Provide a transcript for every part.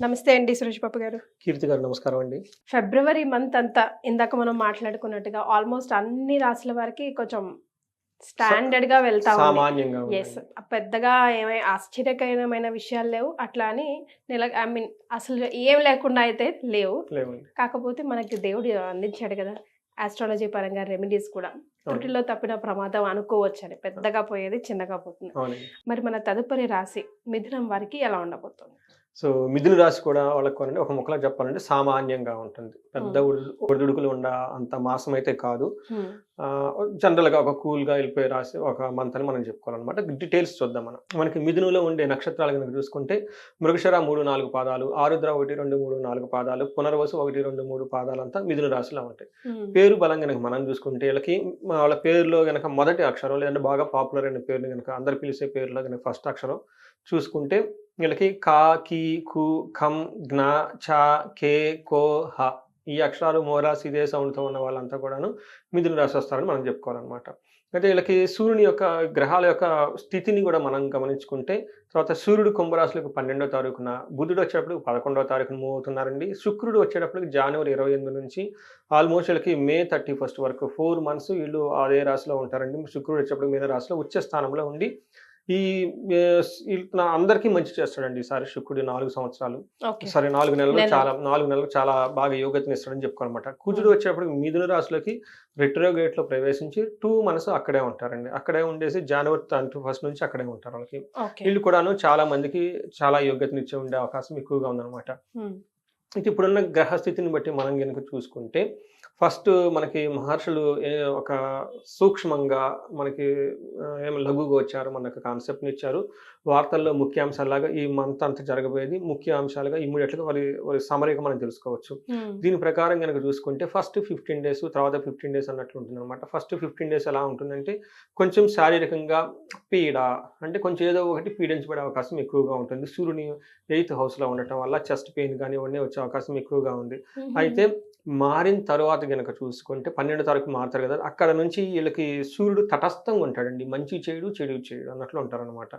నమస్తే అండి సురేష్ బాబు గారు. కీర్తి గారు నమస్కారం అండి. ఫిబ్రవరి మంత్ అంతా ఇందాక మనం మాట్లాడుకున్నట్టుగా ఆల్మోస్ట్ అన్ని రాశుల వారికి కొంచెం స్టాండర్డ్‌గా వెళ్తా ఉంది. సామాన్యంగా యెస్. ఉందండి. పెద్దగా ఆశ్చర్యకరమైన విషయాలు లేవు. అట్లా అని ఐ మీన్ అసలు ఏం లేకుండా అయితే లేవు. లేవండి. కాకపోతే మనకి దేవుడు అందించాడు కదా! ఆస్ట్రాలజీ పరంగా రెమెడీస్ కూడా. అవును. త్రుటిలో తప్పిన ప్రమాదం అనుకోవచ్చని. పెద్దగా పోయేది చిన్నగా పోతుంది. అవునండి. మరి మన తదుపరి రాశి మిథునం వారికి ఎలా ఉండబోతుంది? సో, మిథున రాశి కూడా వాళ్ళకి ఒక ముక్కలో చెప్పాలంటే సామాన్యంగా ఉంటుంది. పెద్ద హ్మ్. ఒడిదుడుకులు అంత మాసమైతే కాదు. హ్మ్. జనరల్‌గా ఒక కూల్‌గా వెళ్ళిపోయే రాశి ఒక మంత్ అని మనం చెప్పుకోవాలనమాట. డీటెయిల్స్ చూద్దాం మనం. మనకి మిథునంలో ఉండే నక్షత్రాలు గనుక చూసుకుంటే మృగశిర 3, 4 పాదాలు, ఆరుద్ర 1, 2, 3, 4 పాదాలు, పునర్వసు 1, 2, 3 పాదాలంతా మిథున రాశిలో ఉంటాయి. హ్మ్. పేరు బలం గనక మనం చూసుకుంటే వీళ్ళకి వాళ్ళ పేరులో గనక మొదటి అక్షరం లేదంటే బాగా పాపులర్ అయిన పేరుని గనక అందరూ పిలిచే పేరులో గనక ఫస్ట్ అక్షరం చూసుకుంటే వీళ్ళకి కా, కీ, కు, ఖం, జ్ఞ, ఛ, కే, కో, హ ఈ అక్షరాలు మోరాస్ ఇదే సౌండ్‌తో ఉన్న వాళ్ళంతా కూడాను మిథున రాశి వస్తారని మనం చెప్పుకోవాలనమాట. అయితే వీళ్ళకి సూర్యుని యొక్క గ్రహాల యొక్క స్థితిని కూడా మనం గమనించుకుంటే తర్వాత సూర్యుడు కుంభరాశిలోకి 12వ తారీఖున, బుధుడు వచ్చేటప్పటికి 11వ తారీఖున మూవ్ అవుతున్నారండి. శుక్రుడు వచ్చేటప్పటికి జనవరి 28 నుంచి ఆల్మోస్ట్ వీళ్ళకి మే 31 వరకు 4 మంత్స్ వీళ్ళు అదే రాశిలో ఉంటారండి. శుక్రుడు వచ్చేటప్పటికి మీన రాశిలో ఉచ్చ స్థానంలో ఉండి ఈ అందరికీ మంచి చేస్తాడండి ఈసారి శుక్రుడు 4 సంవత్సరాలు. ఓకే. సారీ 4 నెలలు నెలలు. 4 నెలలు చాలా బాగా యోగతనిస్తాడని చెప్పుకోవాలన్నమాట. కుజుడు హ్మ్. వచ్చేటప్పటికి మిథున రాశిలోకి రెట్రోగేట్‌లో ప్రవేశించి 2 మంత్స్ అక్కడే ఉంటారండి. అక్కడే ఉండేసి జనవరి 31 నుంచి అక్కడే ఉంటారు వాళ్ళకి. ఓకే. వీళ్ళు కూడాను చాలా మందికి చాలా యోగ్యతనిచ్చే ఉండే అవకాశం ఎక్కువగా ఉందన్నమాట. హ్మ్. అయితే ఇప్పుడున్న గ్రహస్థితిని బట్టి మనం గనుక చూసుకుంటే, ఫస్ట్ మనకి మహర్షులు ఒక సూక్ష్మంగా మనకి లఘుగోచారం అన్న ఒక కాన్సెప్ట్‌నిచ్చారు. వార్తల్లో ముఖ్యాంశాల్లాగా ఈ మంత్ అంతా జరగబోయేది ముఖ్య అంశాలుగా ఇమ్మీడియేట్‌గా వారి సమ్మరీగా మనం తెలుసుకోవచ్చు. హ్మ్. దీని ప్రకారం గనక చూసుకుంటే ఫస్ట్ 15 డేస్ తర్వాత 15 డేస్ అన్నట్లు ఉంటుందన్నమాట. ఫస్ట్ 15 డేస్ ఎలా ఉంటుందంటే, కొంచెం శారీరకంగా పీడ అంటే కొంచెం ఏదో ఒకటి పీడించబడే అవకాశం ఎక్కువగా ఉంటుంది. సూర్యుని 8థ్ హౌస్‌లో ఉండటం వల్ల చెస్ట్ పెయిన్ గాని ఇవన్నీ వచ్చే అవకాశం ఎక్కువగా ఉంది. హుహు. అయితే మారిన తరువాత గనక చూసుకుంటే 12 తారీఖు మారుతారు గదా! అక్కడ నుంచి ఈళ్ళకి సూర్యుడు తటస్థంగా ఉంటాడండి. మంచి చేయడు, చెడు చేయడు అన్నట్లు ఉంటారనమాట.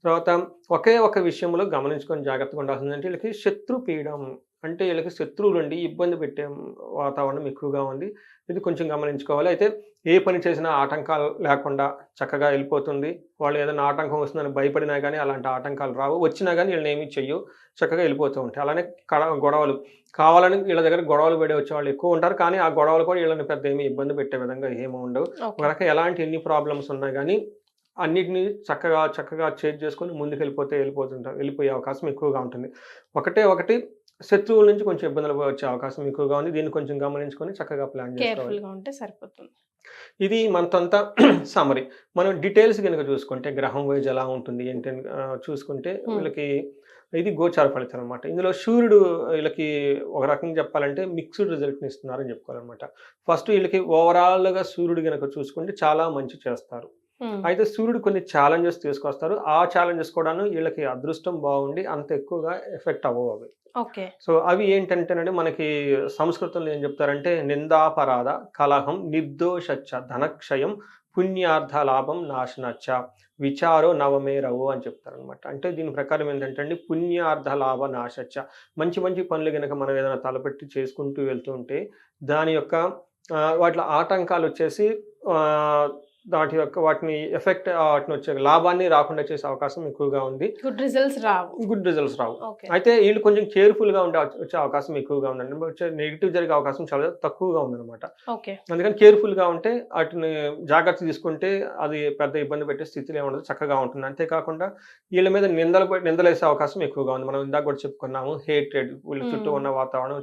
తర్వాత ఒకే ఒక విషయంలో గమనించుకొని జాగ్రత్తగా ఉండాల్సిందంటే ఈళ్ళకి శత్రు పీడం అంటే ఈళ్ళకి శత్రువులుండి ఇబ్బంది పెట్టే వాతావరణం ఎక్కువగా ఉంది. ఇది కొంచెం గమనించుకోవాలి. అయితే ఏ పని చేసినా ఆటంకాలు లేకుండా చక్కగా ఎళ్ళిపోతుంది. వాళ్ళు ఏదైనా ఆటంకం వస్తుందని భయపడినా గానీ అలాంటి ఆటంకాలు రావు. వచ్చినా గానీ ఈళ్ళనేమి చెయ్యవు. చక్కగా ఎళ్ళిపోతూ ఉంటాయి. అలానే గొడవలు కావాలని వీళ్ళ దగ్గర గొడవలు పడి వచ్చేవాళ్ళు ఎక్కువ ఉంటారు. కానీ ఆ గొడవలు కూడా వీళ్ళని పెద్ద ఏమి ఇబ్బంది పెట్టే విధంగా ఏమి ఉండవు. ఒక ఓకే. రకంగా ఎలాంటి ఎన్ని ప్రాబ్లమ్స్ ఉన్నా గానీ అన్నిటిని చక్కగా చేసుకొని వెళ్ళిపోయే అవకాశం ఎక్కువగా ఉంటుంది. ఒకటి శత్రువుల నుంచి కొంచెం ఇబ్బందులు వచ్చే అవకాశం ఎక్కువగా ఉంది. దీన్ని కొంచెం గమనించుకొని చక్కగా ప్లాన్ చేసుకోవాలి. కేర్‌ఫుల్‌గా ఉంటే సరిపోతుంది. ఇది మంత్ అంతా సమ్మరీ. మనం డీటెయిల్స్ గనుక చూసుకుంటే గ్రహం వైస్ ఎలా ఉంటుంది ఏంటి అని చూసుకుంటే హ్మ్. వీళ్ళకి ఇది గోచార ఫలితం అనమాట. ఇందులో సూర్యుడు వీళ్ళకి ఒక రకంగా చెప్పాలంటే మిక్స్డ్ రిజల్ట్‌ని ఇస్తున్నారని చెప్పుకోవాలనమాట. ఫస్ట్ వీళ్ళకి ఓవరాల్‌గా సూర్యుడు గనక చూసుకుంటే చాలా మంచి చేస్తారు. హ్మ్. అయితే సూర్యుడు కొన్ని ఛాలెంజెస్ తీసుకొస్తారు. ఆ ఛాలెంజెస్ కూడాను వీళ్ళకి అదృష్టం బాగుండి అంత ఎక్కువగా ఎఫెక్ట్ అవ్వవు అవి. ఓకే. సో, అవి ఏంటంటేనండి మనకి సంస్కృతంలో ఏం చెప్తారంటే నిందాపరాధ, కలహం, నిర్దోషచ్చ, ధనక్షయం, పుణ్యార్థ లాభం నాశనచ్చ, విచారో నవమేరవు అని చెప్తారనమాట. అంటే దీని ప్రకారం ఏంటంటే అండి పుణ్యార్థ లాభ నాశచ్చ మంచి మంచి పనులు గనక మనం ఏదైనా తలపెట్టి చేసుకుంటూ వెళ్తూ ఉంటే దాని యొక్క వాటిలో ఆటంకాలొచ్చేసి ఆహ్, వాటిని వాటిని వచ్చే లాభాన్ని రాకుండా చేసే అవకాశం ఎక్కువగా ఉంది. గుడ్ రిజల్ట్స్ రావు. గుడ్ రిజల్ట్స్ రావు. ఓకే. అయితే ఈళ్ళు కొంచెం కేర్‌ఫుల్‌గా వచ్చే అవకాశం ఎక్కువగా ఉందండి. నెగెటివ్ జరిగే అవకాశం చాలా తక్కువగా ఉందనమాట. ఓకే. అందుకని కేర్‌ఫుల్‌గా ఉంటే ఆటిని జాగ్రత్త తీసుకుంటే అది పెద్ద ఇబ్బంది పెట్టే స్థితిలో ఏముండదు. చక్కగా ఉంటుంది. అంతేకాకుండా వీళ్ళ మీద నిందలేసే అవకాశం ఎక్కువగా ఉంది. మనం ఇందాక కూడా చెప్పుకున్నాము. హేట్రెడ్ వీళ్ళ చుట్టూ హ్మ్. ఉన్న వాతావరణం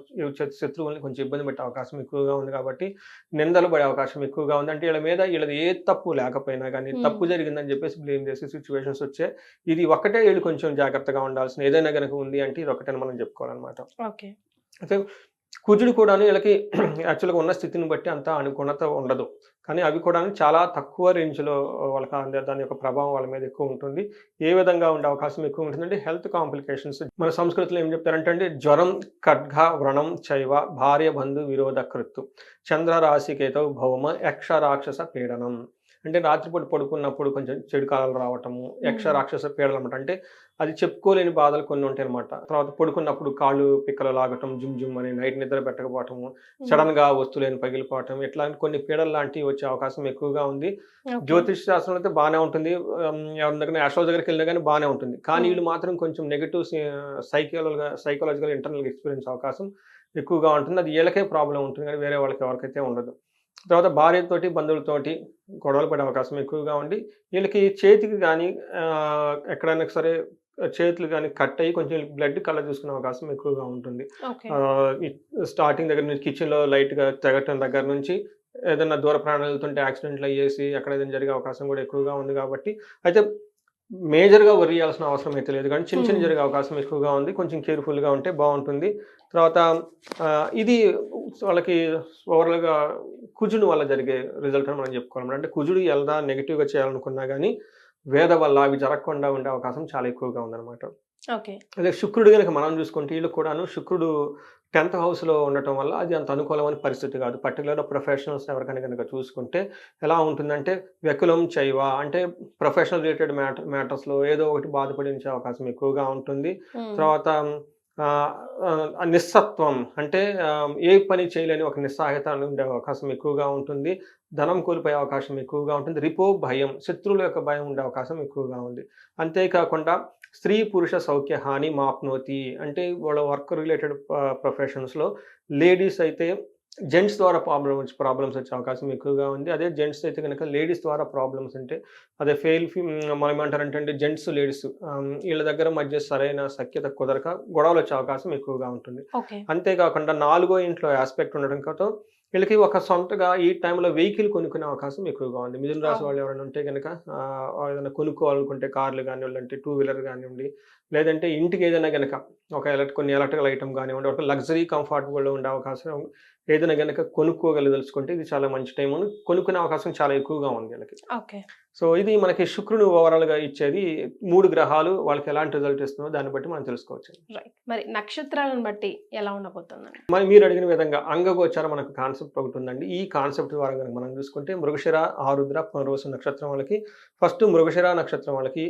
శత్రువుల్ని కొంచెం ఇబ్బంది పెట్టే అవకాశం ఎక్కువగా ఉంది కాబట్టి నిందలు పడే అవకాశం ఎక్కువగా ఉంది. అంటే వీళ్ళది ఏ తప్పు లేకపోయినా గానీ హ్మ్. తప్పు జరిగిందని చెప్పేసి బ్లేమ్ చేసే సిట్యుయేషన్స్ వచ్చాయి. ఇది ఒక్కటే వీళ్ళు కొంచెం జాగ్రత్తగా ఉండాల్సిన ఏదైనా గనక ఉంది అంటే ఇదొక్కటని మనం చెప్పుకోవాలనమాట. ఓకే. అయితే కుజుడు కూడాను వీళ్ళకి యాక్చువల్‌గా ఉన్న స్థితిని బట్టి అంత అనుగుణత ఉండదు. కానీ అవి కూడాను చాలా తక్కువ రేంజ్‌లో వాళ్ళకి దాని యొక్క ప్రభావం వాళ్ళ మీద ఎక్కువ ఉంటుంది. ఏ విధంగా ఉండే అవకాశం ఎక్కువ ఉంటుందంటే హెల్త్ కాంప్లికేషన్స్ మన సంస్కృతిలో ఏం చెప్తారంటే అండి జ్వరం, ఖడ్గ, వ్రణం చైవ, భార్య బంధు విరోధ కృత్తు, చంద్ర రాశికేతౌ భౌమ, యక్ష రాక్షస పీడనం. అంటే రాత్రిపూట పడుకున్నప్పుడు కొంచెం చెడు కాలాలు రావటము, యక్ష రాక్షస పీడలు అనమాట. అంటే అది చెప్పుకోలేని బాధలు కొన్ని ఉంటాయి అనమాట. తర్వాత పడుకున్నప్పుడు కాళ్ళు పిక్కలు లాగటం, జుమ్ జుమ్ అని, నైట్ నిద్ర పెట్టకపోవటము, సడన్ గా వస్తువులేని పగిలిపోవటం, ఇట్లాంటి కొన్ని పీడలు లాంటివి వచ్చే అవకాశం ఎక్కువగా ఉంది. జ్యోతిష్ శాస్త్రంలో అయితే బాగానే ఉంటుంది. ఎవరి దగ్గర ఆస్ట్రాలజీ దగ్గరికి వెళ్ళినా కానీ బాగానే ఉంటుంది. కానీ వీళ్ళు మాత్రం కొంచెం నెగిటివ్ సైకలాజికల్ ఇంటర్నల్ ఎక్స్పీరియన్స్ అవకాశం ఎక్కువగా ఉంటుంది. అది వీళ్ళకే ప్రాబ్లం ఉంటుంది కానీ వేరే వాళ్ళకి ఎవరికైతే ఉండదు. తర్వాత భార్యతోటి, బంధువులతోటి గొడవలు పడే అవకాశం ఎక్కువగా ఉండి, వీళ్ళకి చేతికి కానీ ఎక్కడైనా సరే చేతులు కానీ కట్ అయ్యి కొంచెం బ్లడ్ కళ్ళ చూసుకునే అవకాశం ఎక్కువగా ఉంటుంది. స్టార్టింగ్ దగ్గర నుంచి కిచెన్లో లైట్గా తెగటం దగ్గర నుంచి ఏదైనా దూర ప్రయాణాలు వెళ్తుంటే యాక్సిడెంట్లు అయ్యేసి అక్కడ ఏదైనా జరిగే అవకాశం కూడా ఎక్కువగా ఉంది. కాబట్టి అయితే మేజర్‌గా వర్రీ అయ్యాల్సిన అవసరం అయితే లేదు. కానీ చిన్న చిన్న జరిగే అవకాశం ఎక్కువగా ఉంది. కొంచెం కేర్‌ఫుల్‌గా ఉంటే బావుంటుంది. తర్వాత ఇది వాళ్ళకి ఓవరాల్‌గా కుజుడు వల్ల జరిగే రిజల్ట్ అని మనం చెప్పుకోవాలి. అంటే కుజుడు ఎలా నెగెటివ్‌గా చేయాలనుకున్నా గానీ వేద వల్ల అవి జరగకుండా ఉండే అవకాశం చాలా ఎక్కువగా ఉందన్నమాట. అదే శుక్రుడు గనక మనం చూసుకుంటే వీళ్ళకి కూడాను శుక్రుడు 10th హౌస్‌లో ఉండటం వల్ల అది అంత అనుకూలమైన పరిస్థితి కాదు. పర్టిక్యులర్‌గా ప్రొఫెషనల్స్ ఎవరికైనా గనక చూసుకుంటే ఎలా ఉంటుందంటే వ్యకులం చైవ అంటే ప్రొఫెషనల్ రిలేటెడ్ మ్యాటర్స్‌లో ఏదో ఒకటి బాధపడించే అవకాశం ఎక్కువగా ఉంటుంది. తర్వాత నిస్సత్వం అంటే ఏ పని చేయలేని ఒక నిస్సహాయత ఉండే అవకాశం ఎక్కువగా ఉంటుంది. ధనం కోల్పోయే అవకాశం ఎక్కువగా ఉంటుంది. భయం, శత్రువుల యొక్క భయం ఉండే అవకాశం ఎక్కువగా ఉంది. అంతేకాకుండా స్త్రీ పురుష సౌఖ్య హాని మాప్నోతి అంటే వాళ్ళ వర్క్ రిలేటెడ్ ప్రొఫెషన్స్‌లో లేడీస్ అయితే జెంట్స్ ద్వారా ప్రాబ్లమ్స్ వచ్చే అవకాశం ఎక్కువగా ఉంది. అదే జెంట్స్ అయితే గనక లేడీస్ ద్వారా ప్రాబ్లమ్స్ ఉంటే అదే మనం ఏమంటారంటే జెంట్స్, లేడీస్ వీళ్ళ దగ్గర మధ్య సరైన సఖ్యత కుదరక గొడవలు వచ్చే అవకాశం ఎక్కువగా ఉంటుంది. అంతేకాకుండా 4వ ఇంట్లో యాస్పెక్ట్ ఉండడంతో వీళ్ళకి ఒక సొంతగా ఈ టైంలో వెహికల్ కొనుక్కునే అవకాశం ఎక్కువగా ఉంది. మిథున రాశి వాళ్ళు ఎవరైనా ఉంటే గనక ఏదైనా కొనుక్కోవాలనుకుంటే కార్లు కానివ్వండి, అంటే 2 వీలర్ కానివ్వండి, లేదంటే ఇంటికి ఏదైనా గనక ఒక కొన్ని ఎలక్ట్రికల్ ఐటమ్ కానివ్వండి, ఒక లగ్జరీ కంఫర్టబుల్‌గా ఉండే అవకాశం ఏదైనా గనక కొనుక్కోగలదలుచుకుంటే ఇది చాలా మంచి టైం. కొనుక్కునే అవకాశం చాలా ఎక్కువగా ఉంది వీళ్ళకి. సో ఇది మనకి శుక్రుడు ఓవరాల్‌గా ఇచ్చేది 3 గ్రహాలు వాళ్ళకి ఎలాంటి రిజల్ట్ ఇస్తుందో దాన్ని బట్టి మనం తెలుసుకోవచ్చు. మరి నక్షత్రాలను బట్టి ఎలా ఉండబోతుందండి? మరి మీరు అడిగిన విధంగా అంగగోచరం మనకు కాన్సెప్ట్ ఒకటి ఉందండి. ఈ కాన్సెప్ట్ ద్వారా గనుక మనం చూసుకుంటే మృగశిర, ఆరుద్ర, పునర్వసు నక్షత్రం వాళ్ళకి ఫస్ట్ మృగశిర నక్షత్రం వాళ్ళకి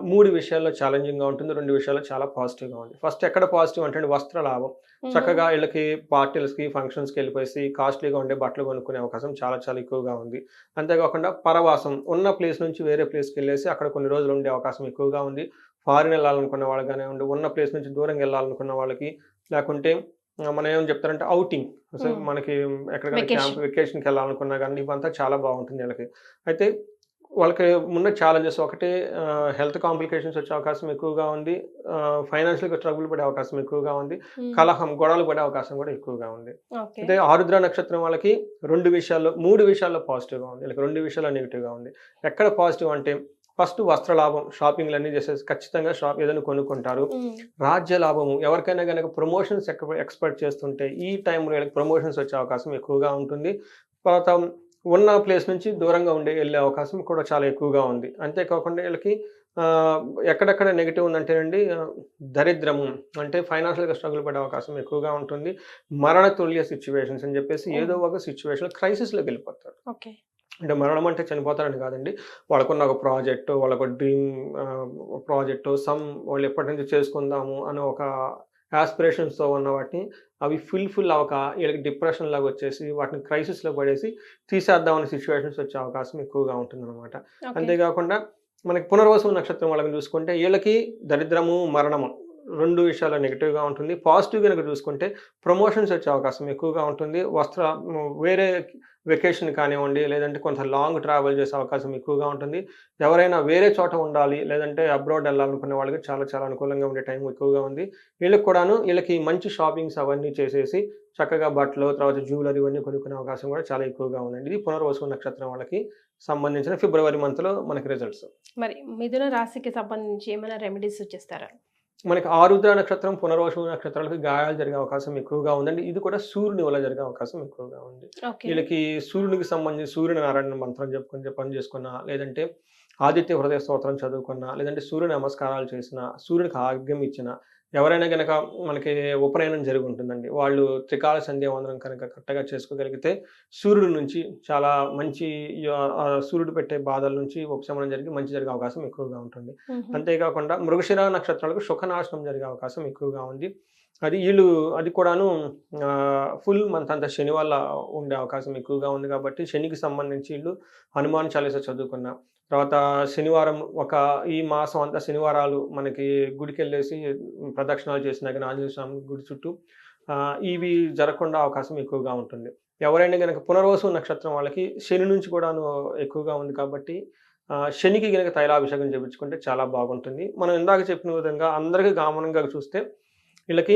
3 విషయాల్లో ఛాలెంజింగ్‌గా ఉంటుంది. 2 విషయాల్లో చాలా పాజిటివ్‌గా ఉంది. ఫస్ట్ ఎక్కడ పాజిటివ్ అంటే వస్త్ర లాభం. చక్కగా వీళ్ళకి పార్టీలకి, ఫంక్షన్స్‌కి వెళ్ళిపోయేసి కాస్ట్లీగా ఉండే బట్టలు కొనుక్కునే అవకాశం చాలా చాలా ఎక్కువగా ఉంది. అంతేకాకుండా పరవాసం ఉన్న ప్లేస్ నుంచి వేరే ప్లేస్‌కి వెళ్ళేసి అక్కడ కొన్ని రోజులు ఉండే అవకాశం ఎక్కువగా ఉంది. ఫారిన్ వెళ్ళాలనుకున్న వాళ్ళు కానివ్వండి, ఉన్న ప్లేస్ నుంచి దూరంగా వెళ్ళాలనుకున్న వాళ్ళకి, లేకుంటే మనం ఏమని చెప్తారంటే ఔటింగ్ మనకి ఎక్కడికైనా క్యాంప్ వెకేషన్‌కి వెళ్ళాలనుకున్నా కానీ ఇవంతా చాలా బాగుంటుంది వీళ్ళకి. అయితే వాళ్ళకి ఉన్న ఛాలెంజెస్ ఒకటి హెల్త్ కాంప్లికేషన్స్ వచ్చే అవకాశం ఎక్కువగా ఉంది. ఫైనాన్షియల్‌గా ట్రబుల్ పడే అవకాశం ఎక్కువగా ఉంది. కలహం, గొడవలు పడే అవకాశం కూడా ఎక్కువగా ఉంది. అయితే ఆరుద్ర నక్షత్రం వాళ్ళకి 3 విషయాల్లో పాజిటివ్‌గా ఉంది. వీళ్ళకి 2 విషయాల్లో నెగిటివ్‌గా ఉంది. ఎక్కడ పాజిటివ్ అంటే ఫస్ట్ వస్త్ర లాభం, షాపింగ్‌లన్నీ చేసేసి ఖచ్చితంగా ఏదైనా కొనుక్కుంటారు. రాజ్య లాభము, ఎవరికైనా గనక ప్రమోషన్స్ ఎక్స్‌పెక్ట్ చేస్తుంటే ఈ టైంలో వీళ్ళకి ప్రమోషన్స్ వచ్చే అవకాశం ఎక్కువగా ఉంటుంది. తర్వాత ఉన్న ప్లేస్ నుంచి దూరంగా వెళ్ళే అవకాశం కూడా చాలా ఎక్కువగా ఉంది. అంతేకాకుండా వీళ్ళకి ఎక్కడెక్కడ నెగెటివ్ ఉందంటేనండి దరిద్రము అంటే ఫైనాన్షియల్‌గా స్ట్రగుల్ పడే అవకాశం ఎక్కువగా ఉంటుంది. మరణ తుల్య సిట్యుయేషన్స్ అని చెప్పేసి ఏదో ఒక సిట్యుయేషన్‌లో క్రైసిస్‌లోకి వెళ్ళిపోతారు. అంటే మరణం అంటే చనిపోతారని కాదండి. వాళ్ళకున్న ఒక ప్రాజెక్టు, వాళ్ళకు డ్రీమ్ ప్రాజెక్టు, వాళ్ళు ఎప్పటి నుంచి చేసుకుందాము అనే ఒక యాస్పిరేషన్స్‌తో ఉన్న వాటిని అవి ఫుల్‌ఫిల్ అవ్వక వీళ్ళకి డిప్రెషన్ లాగా వచ్చేసి వాటిని క్రైసిస్‌లో పడేసి తీసేద్దామనే సిట్యుయేషన్స్ వచ్చే అవకాశం ఎక్కువగా ఉంటుందన్నమాట. అంతేకాకుండా మనకి పునర్వసు నక్షత్రం వాళ్ళని చూసుకుంటే వీళ్ళకి దరిద్రము, మరణము 2 విషయాల్లో నెగెటివ్‌గా ఉంటుంది. పాజిటివ్ గనుక చూసుకుంటే ప్రమోషన్స్ వచ్చే అవకాశం ఎక్కువగా ఉంటుంది. వేరే వెకేషన్ కానివ్వండి, లేదంటే కొంత లాంగ్ ట్రావెల్ చేసే అవకాశం ఎక్కువగా ఉంటుంది. ఎవరైనా వేరే చోట ఉండాలి, లేదంటే అబ్రాడ్ వెళ్ళాలనుకునే వాళ్ళకి చాలా చాలా అనుకూలంగా ఉండే టైం ఎక్కువగా ఉంది. వీళ్ళకి మంచి షాపింగ్స్ అవన్నీ చేసేసి చక్కగా బట్టలు, తర్వాత జ్యువెలరీ ఇవన్నీ కొనుక్కునే అవకాశం కూడా చాలా ఎక్కువగా ఉందండి. ఇది పునర్వసు నక్షత్రం వాళ్ళకి సంబంధించిన ఫిబ్రవరి మంత్‌లో మనకి రిజల్ట్స్. మరి మిథున రాశికి సంబంధించి ఏమైనా రెమెడీస్ సూచిస్తారా? మనకి ఆరుద్ర నక్షత్రం, పునర్వసు నక్షత్రాలకి గాయాలు జరిగే అవకాశం ఎక్కువగా ఉందండి. ఇది కూడా సూర్యుని వల్ల జరిగే అవకాశం ఎక్కువగా ఉంది. వీళ్ళకి సూర్యునికి సంబంధించి సూర్యనారాయణ మంత్రం జపం చేసుకున్నా, లేదంటే ఆదిత్య హృదయ స్తోత్రం చదువుకున్నా, లేదంటే సూర్య నమస్కారాలు చేసినా, సూర్యునికి ఆర్ఘ్యం ఇచ్చినా ఎవరైనా గనక మనకి ఉపనయనం జరిగి ఉంటుందండి. వాళ్ళు త్రికాల సంధ్యావందనం కనుక కరెక్ట్‌గా చేసుకోగలిగితే సూర్యుడి నుంచి చాలా మంచి సూర్యుడు పెట్టే బాధల నుంచి ఉపశమనం జరిగి మంచి జరిగే అవకాశం ఎక్కువగా ఉంటుంది. హుహు. అంతేకాకుండా మృగశిర నక్షత్రాలకు సుఖనాశనం జరిగే అవకాశం ఎక్కువగా ఉంది. అది కూడాను ఫుల్ మంత్ అంతా శని వల్ల ఉండే అవకాశం ఎక్కువగా ఉంది కాబట్టి శనికి సంబంధించి ఈళ్ళు హనుమాన్ చాలీసా చదువుకున్న, తర్వాత శనివారం ఈ మాసం అంతా శనివారాలు మనకి గుడికెళ్ళేసి ప్రదక్షిణాలు చేసినా గాని ఆంజనేయ స్వామి గుడి చుట్టూ ఇవి జరగకుండా అవకాశం ఎక్కువగా ఉంటుంది. ఎవరైనా గనక పునర్వసు నక్షత్రం వాళ్ళకి శని నుంచి కూడాను ఎక్కువగా ఉంది కాబట్టి శనికి గనక తైలాభిషేకం చేపించుకుంటే చాలా బాగుంటుంది. మనం ఇందాక చెప్పిన విధంగా అందరికి కామన్‌గా చూస్తే వీళ్ళకి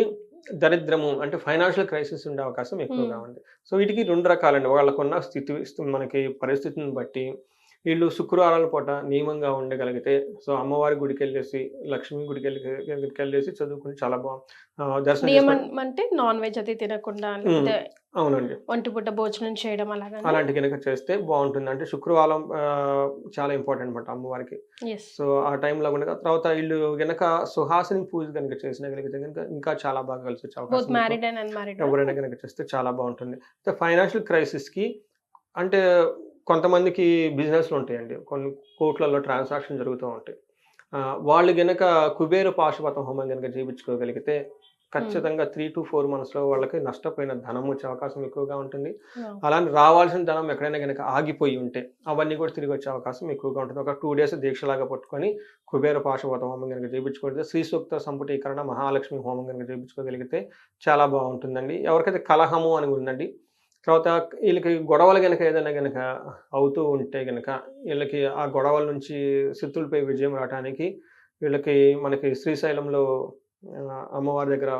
దరిద్రము అంటే ఫైనాన్షియల్ క్రైసిస్ ఉండే అవకాశం ఎక్కువగా ఉంది. సో వీటికి 2 రకాలండి. వాళ్ళకున్న మనకి పరిస్థితిని బట్టి వీళ్ళు శుక్రవారాల పూట నియమంగా ఉండగలిగితే అమ్మవారి గుడికెళ్ళేసి, లక్ష్మి గుడికెళ్ళేసి చదువుకొని చాలా దర్శనం నియమం అంటే నాన్ వెజ్ అది తినకుండా లేకపోతే అవునండి. ఒంటి పూట భోజనం చేయడం అలాగా అలాంటి గనక చేస్తే బాగుంటుంది. అంటే శుక్రవారం చాలా ఇంపార్టెంట్ అనమాట అమ్మవారికి. సో ఆ టైంలో గనక తర్వాత వీళ్ళు గనక సుహాసిని పూజ గనక చేసినగలిగితే గనక ఇంకా చాలా బాగా కలిసొచ్చే అవకాశం ఎవరైనా గనక చేస్తే చాలా బాగుంటుంది. ఫైనాన్షియల్ క్రైసిస్‌కి అంటే కొంతమందికి బిజినెస్‌లు ఉంటాయండి. కొన్ని కోట్లలో ట్రాన్సాక్షన్ జరుగుతూ ఉంటాయి. వాళ్ళు గనక కుబేర పాశుపతం హోమం గనక చేపించుకోగలిగితే ఖచ్చితంగా 3-4 మంత్స్‌లో వాళ్ళకి నష్టపోయిన ధనం వచ్చే అవకాశం ఎక్కువగా ఉంటుంది. అలానే రావాల్సిన ధనం ఎక్కడైనా గనక ఆగిపోయి ఉంటే అవన్నీ కూడా తిరిగి వచ్చే అవకాశం ఎక్కువగా ఉంటుంది. ఒక 2 డేస్ దీక్షలాగా పట్టుకొని కుబేర పాశుపతం హోమం గనక చేపించుకుంటే శ్రీ సూక్త సంపుటీకరణ మహాలక్ష్మి హోమం గనక చేపించుకోగలిగితే చాలా బాగుంటుందండి. ఎవరికైతే కలహము అని ఉందండి, తర్వాత వీళ్ళకి గొడవలు గనక ఏదైనా గనక అవుతూ ఉంటే గనక వీళ్ళకి ఆ గొడవల నుంచి శత్రువులపై విజయం రావటానికి మనకి శ్రీశైలంలో అమ్మవారి దగ్గర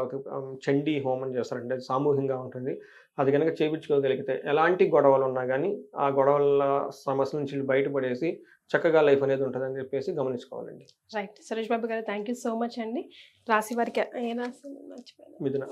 చండీ హోమం చేస్తారండి. అది సామూహికంగా ఉంటుంది. అది గనక చేపించుకోగలిగితే ఎలాంటి గొడవలున్నా గానీ ఆ గొడవల సమస్యల నుంచి బయటపడేసి చక్కగా లైఫ్ అనేది ఉంటదని చెప్పేసి గమనించుకోవాలండి. రైట్. సురేష్ బాబు గారు థాంక్ యూ సో మచ్ అండి. రాశి వారికి ఏ రాశి మర్చిపోయాను. మిథున.